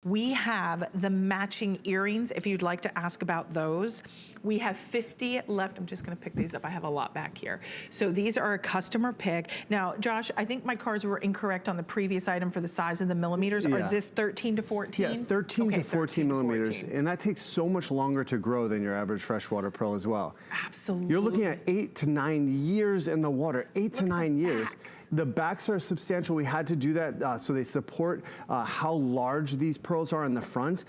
We have the matching earrings, if you'd like to ask about those. We have 50 left. I'm just gonna pick these up. I have a lot back here. So these are a customer pick. Now, Josh, I think my cards were incorrect on the previous item for the size of the millimeters. Yeah. Or is this 13 to 14? Yeah, 13 to 14 millimeters. 14. And that takes so much longer to grow than your average freshwater pearl as well. Absolutely. You're looking at 8 to 9 years in the water, 8 to 9 years. Backs. The backs are substantial. We had to do that so they support how large these pearls are in the front.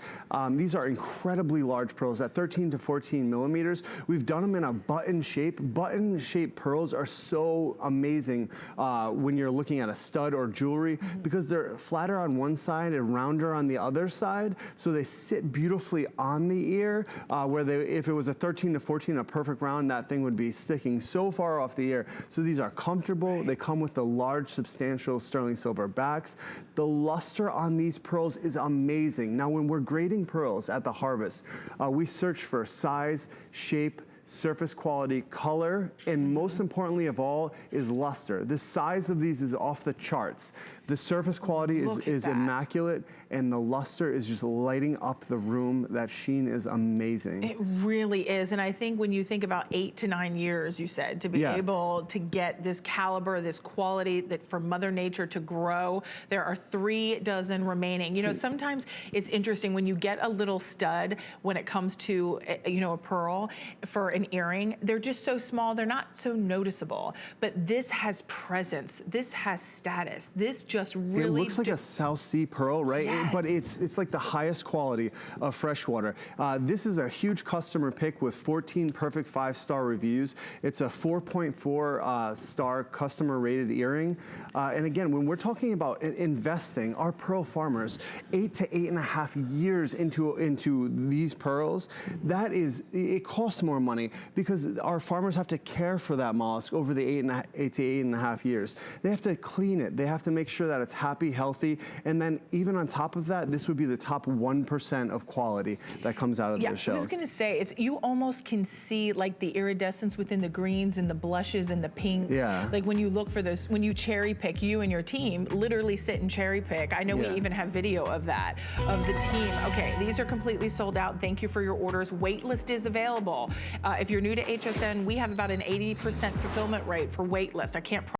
These are incredibly large pearls at 13 to 14 millimeters. We've done them in a button shape. Button shaped pearls are so amazing when you're looking at a stud or jewelry because they're flatter on one side and rounder on the other side. So they sit beautifully on the ear where if it was a 13 to 14, a perfect round, that thing would be sticking so far off the ear. So these are comfortable. They come with the large, substantial sterling silver backs. The luster on these pearls is amazing. Now, when we're grading pearls at the Harvest, we search for size, shape, surface quality, color, and most importantly of all is luster. The size of these is off the charts. The surface quality is immaculate, and the luster is just lighting up the room. That sheen is amazing. It really is, and I think when you think about 8 to 9 years, you said, to be able to get this caliber, this quality that for Mother Nature to grow, there are 3 dozen remaining. You know, sometimes it's interesting when you get a little stud when it comes to, you know, a pearl for an earring, they're just so small, they're not so noticeable. But this has presence, this has status, this just really— It looks like a South Sea pearl, right? Yes. But it's like the highest quality of freshwater. This is a huge customer pick with 14 perfect 5-star reviews. It's a 4.4 star customer rated earring. And again, when we're talking about investing, our pearl farmers, 8 to 8.5 years into these pearls, that is, it costs more money because our farmers have to care for that mollusk over the 8 to 8.5 years. They have to clean it. They have to make sure that it's happy, healthy, and then even on top of that, this would be the top 1% of quality that comes out of the shells. I was gonna say, you almost can see like the iridescence within the greens and the blushes and the pinks. Yeah. Like when you look for those, when you cherry pick, you and your team literally sit and cherry pick. I know we even have video of that, of the team. Okay, these are completely sold out. Thank you for your orders. Wait list is available. If you're new to HSN, we have about an 80% fulfillment rate for wait list. I can't